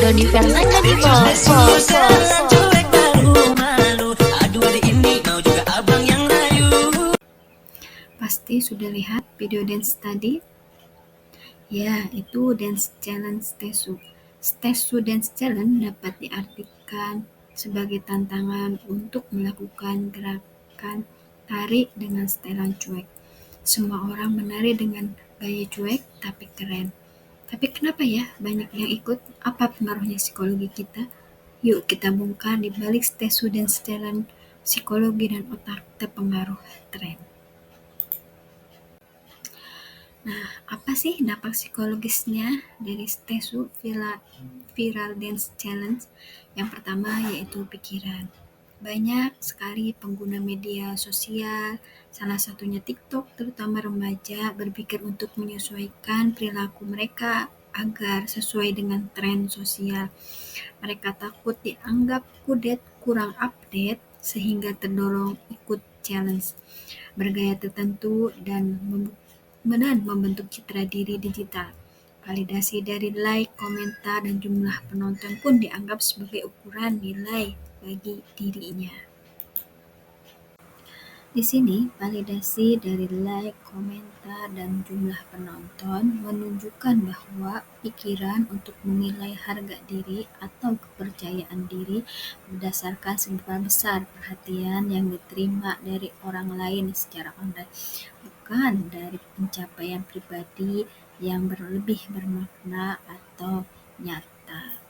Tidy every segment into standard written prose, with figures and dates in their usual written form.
Dodi Fernanda di Bos. Pasti sudah lihat video dance tadi? Ya, itu dance challenge Stesu. Stesu Dance Challenge dapat diartikan sebagai tantangan untuk melakukan gerakan tari dengan setelan cuek. Semua orang menari dengan gaya cuek tapi keren. Tapi kenapa ya banyak yang ikut? Apa pengaruhnya psikologi kita? Yuk kita bongkar di balik Stesu Dance Challenge, psikologi dan otak terpengaruh tren. Nah, apa sih dampak psikologisnya dari Stesu Viral Dance Challenge? Yang pertama yaitu pikiran. Banyak sekali pengguna media sosial, salah satunya TikTok, terutama remaja, berpikir untuk menyesuaikan perilaku mereka agar sesuai dengan tren sosial. Mereka takut dianggap kudet, kurang update, sehingga terdorong ikut challenge, bergaya tertentu, dan membentuk citra diri digital. Validasi dari like, komentar, dan jumlah penonton pun dianggap sebagai ukuran nilai bagi dirinya. Di sini, validasi dari like, komentar, dan jumlah penonton menunjukkan bahwa pikiran untuk menilai harga diri atau kepercayaan diri berdasarkan seberapa besar perhatian yang diterima dari orang lain secara online, bukan dari pencapaian pribadi yang lebih bermakna atau nyata.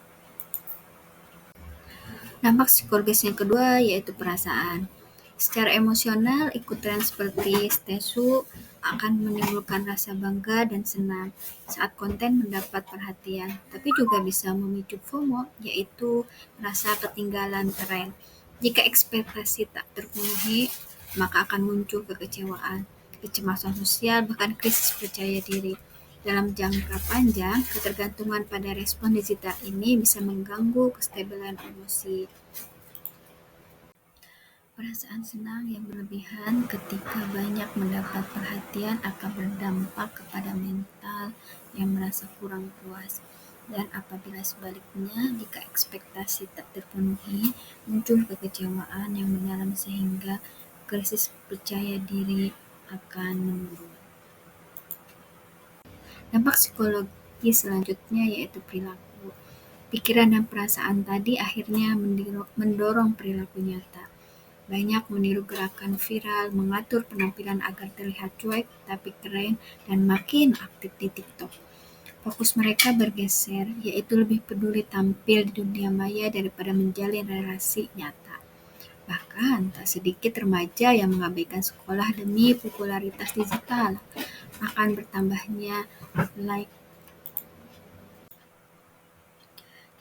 Dampak psikologis yang kedua yaitu perasaan. Secara emosional, ikut tren seperti Stesu akan menimbulkan rasa bangga dan senang saat konten mendapat perhatian, tapi juga bisa memicu FOMO, yaitu rasa ketinggalan tren. Jika ekspektasi tak terpenuhi, maka akan muncul kekecewaan, kecemasan sosial, bahkan krisis percaya diri. Dalam jangka panjang, ketergantungan pada respon digital ini bisa mengganggu kestabilan emosi. Perasaan senang yang berlebihan ketika banyak mendapat perhatian akan berdampak kepada mental yang merasa kurang puas. Dan apabila sebaliknya, jika ekspektasi tak terpenuhi, muncul kekecewaan yang mendalam sehingga krisis percaya diri akan menurun. Dampak psikologi selanjutnya yaitu perilaku. Pikiran dan perasaan tadi akhirnya mendorong perilaku nyata. Banyak meniru gerakan viral, mengatur penampilan agar terlihat cuek tapi keren, dan makin aktif di TikTok. Fokus mereka bergeser, yaitu lebih peduli tampil di dunia maya daripada menjalin relasi nyata. Bahkan tak sedikit remaja yang mengabaikan sekolah demi popularitas digital. Akan bertambahnya like.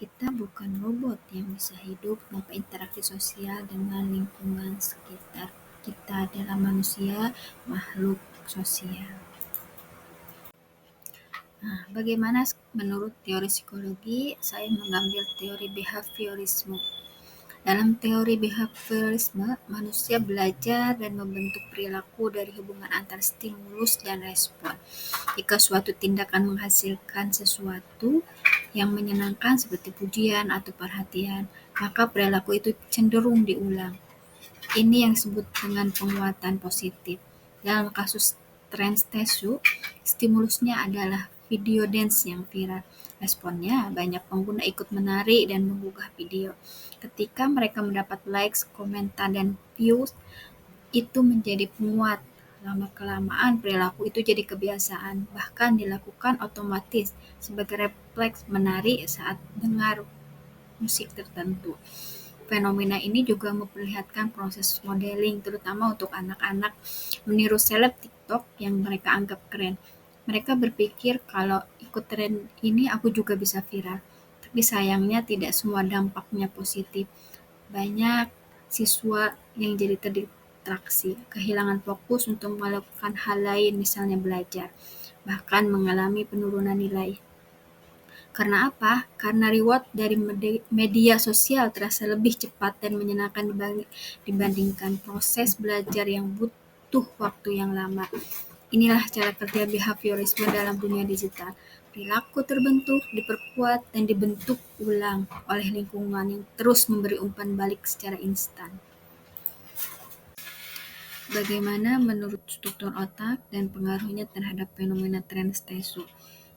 Kita bukan robot yang bisa hidup tanpa interaksi sosial dengan lingkungan sekitar. Kita adalah manusia, makhluk sosial. Nah, bagaimana menurut teori psikologi? Saya mengambil teori behaviorisme. Dalam teori behaviorisme, manusia belajar dan membentuk perilaku dari hubungan antara stimulus dan respon. Jika suatu tindakan menghasilkan sesuatu yang menyenangkan seperti pujian atau perhatian, maka perilaku itu cenderung diulang. Ini yang disebut dengan penguatan positif. Dalam kasus tren Stesu, stimulusnya adalah video dance yang viral. Responnya, banyak pengguna ikut menari dan mengunggah video. Ketika mereka mendapat likes, komentar, dan views, itu menjadi penguat. Lama-kelamaan perilaku itu jadi kebiasaan, bahkan dilakukan otomatis sebagai refleks menari saat dengar musik tertentu. Fenomena ini juga memperlihatkan proses modeling, terutama untuk anak-anak meniru seleb TikTok yang mereka anggap keren. Mereka berpikir kalau ikut tren ini aku juga bisa viral. Tapi sayangnya tidak semua dampaknya positif. Banyak siswa yang jadi terdistraksi, kehilangan fokus untuk melakukan hal lain misalnya belajar, bahkan mengalami penurunan nilai. Karena apa? Karena reward dari media sosial terasa lebih cepat dan menyenangkan dibandingkan proses belajar yang butuh waktu yang lama. Inilah cara kerja behaviorisme dalam dunia digital. perilaku terbentuk, diperkuat, dan dibentuk ulang oleh lingkungan yang terus memberi umpan balik secara instan. Bagaimana menurut struktur otak dan pengaruhnya terhadap fenomena tren stesu?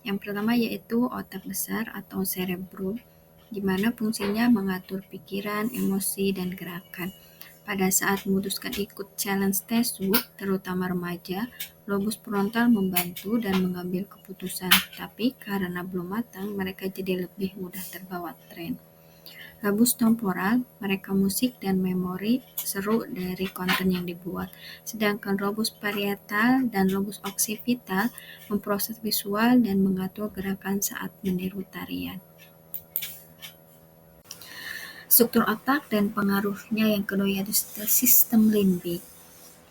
Yang pertama yaitu otak besar atau cerebrum, di mana fungsinya mengatur pikiran, emosi, dan gerakan. Pada saat memutuskan ikut challenge stesu, terutama remaja, lobus frontal membantu dan mengambil keputusan, tapi karena belum matang, mereka jadi lebih mudah terbawa tren. Lobus temporal merekam musik dan memori seru dari konten yang dibuat, sedangkan lobus parietal dan lobus occipital memproses visual dan mengatur gerakan saat meniru tarian. Struktur otak dan pengaruhnya yang kedua yaitu sistem limbik.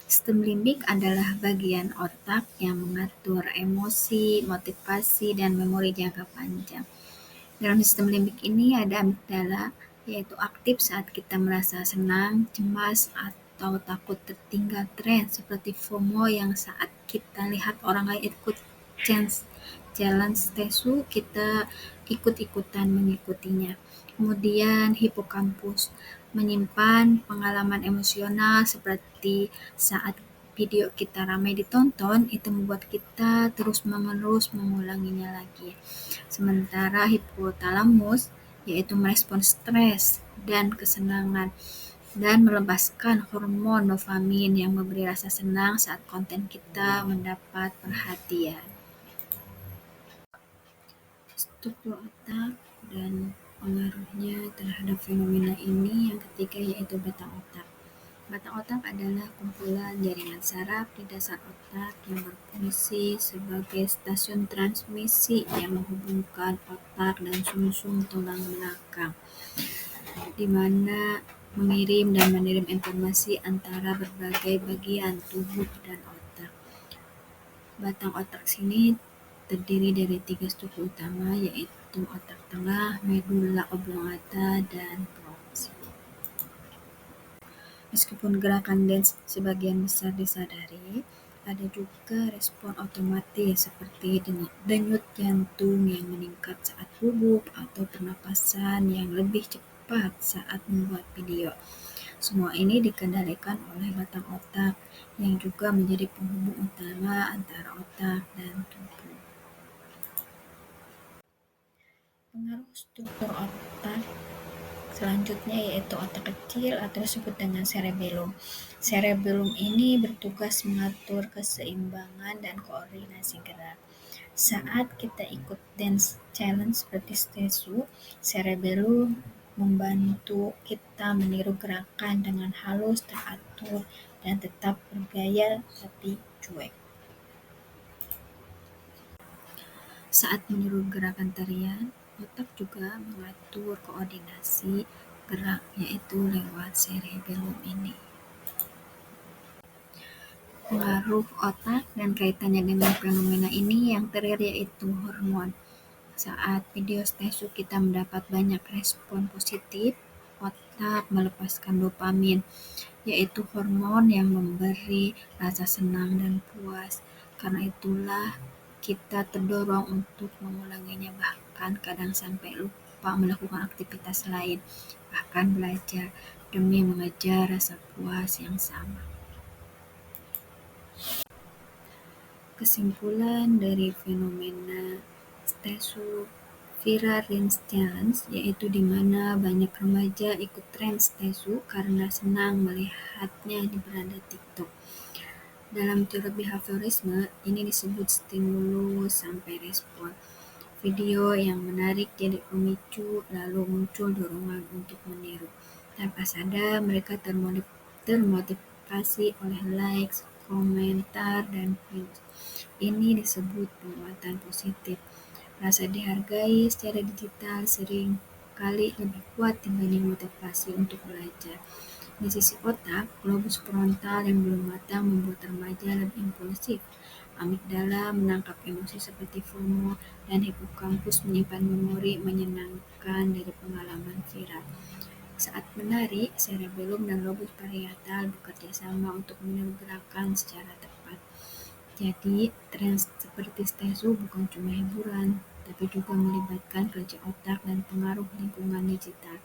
Sistem limbik adalah bagian otak yang mengatur emosi, motivasi, dan memori jangka panjang. Dalam sistem limbik ini ada amigdala, yaitu aktif saat kita merasa senang, cemas, atau takut tertinggal tren, seperti FOMO yang saat kita lihat orang lain ikut jalan stesu, kita ikut-ikutan mengikutinya. Kemudian hipokampus menyimpan pengalaman emosional seperti saat video kita ramai ditonton, itu membuat kita terus-menerus mengulanginya lagi. Sementara hipotalamus yaitu merespons stres dan kesenangan dan melepaskan hormon dopamin yang memberi rasa senang saat konten kita mendapat perhatian. Struktur otak dan pengaruhnya terhadap fenomena ini yang ketiga yaitu batang otak. Batang otak adalah kumpulan jaringan saraf di dasar otak yang berfungsi sebagai stasiun transmisi yang menghubungkan otak dan sumsum tulang belakang, di mana mengirim dan menerima informasi antara berbagai bagian tubuh dan otak. Batang otak sini terdiri dari 3 struktur utama yaitu otak tengah, medulla oblongata, dan pons. Meskipun gerakan dance sebagian besar disadari, ada juga respon otomatis seperti denyut jantung yang meningkat saat gugup atau pernapasan yang lebih cepat saat membuat video. Semua ini dikendalikan oleh batang otak yang juga menjadi penghubung utama antara otak dan tubuh. Pengaruh struktur otak selanjutnya yaitu otak kecil atau disebut dengan cerebellum. Cerebellum ini bertugas mengatur keseimbangan dan koordinasi gerak. Saat kita ikut dance challenge seperti stesu, cerebellum membantu kita meniru gerakan dengan halus, teratur, dan tetap bergaya tapi cuek. Saat meniru gerakan tarian, otak juga mengatur koordinasi gerak yaitu lewat cerebellum ini. Pengaruh otak dan kaitannya dengan fenomena ini yang terakhir yaitu hormon. Saat video stesu kita mendapat banyak respon positif, otak melepaskan dopamin, yaitu hormon yang memberi rasa senang dan puas. Karena itulah kita terdorong untuk mengulanginya, bahkan kadang sampai lupa melakukan aktivitas lain, bahkan belajar, demi mengejar rasa puas yang sama. Kesimpulan dari fenomena stesu viral dance challenge yaitu di mana banyak remaja ikut tren stesu karena senang melihatnya di beranda TikTok. Dalam teori behaviorisme, ini disebut stimulus sampai respon. Video yang menarik jadi pemicu, lalu muncul dorongan untuk meniru. Tanpa sadar, mereka termotivasi oleh likes, komentar, dan views. Ini disebut penguatan positif. Rasa dihargai secara digital sering kali lebih kuat dibanding motivasi untuk belajar. Di sisi otak, globus frontal yang belum matang membuat remaja lebih impulsif. Amigdala menangkap emosi seperti FOMO, dan hipokampus menyimpan memori menyenangkan dari pengalaman viral. Saat menari, cerebellum dan lobus parietal bekerja sama untuk meniru gerakan secara tepat. Jadi, tren seperti stesu bukan cuma hiburan, tapi juga melibatkan kerja otak dan pengaruh lingkungan digital.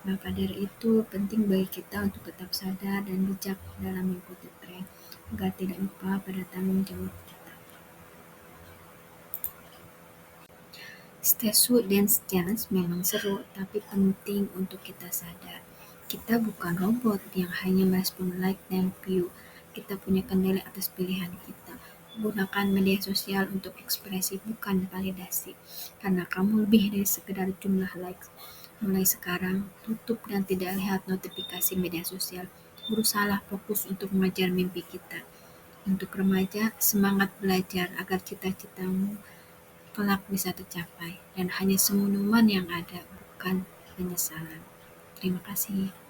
Maka dari itu, penting bagi kita untuk tetap sadar dan bijak dalam mengikuti tren, agar tidak lupa pada tanggung jawab kita. Stesu Dance Challenge memang seru, tapi penting untuk kita sadar. Kita bukan robot yang hanya merespon like dan view. Kita punya kendali atas pilihan kita. Gunakan media sosial untuk ekspresi, bukan validasi. Karena kamu lebih dari sekedar jumlah likes. Mulai sekarang, tutup dan tidak lihat notifikasi media sosial. Berusahalah fokus untuk mengejar mimpi kita. Untuk remaja, semangat belajar agar cita-citamu kelak bisa tercapai, dan hanya senyuman yang ada, bukan penyesalan. Terima kasih.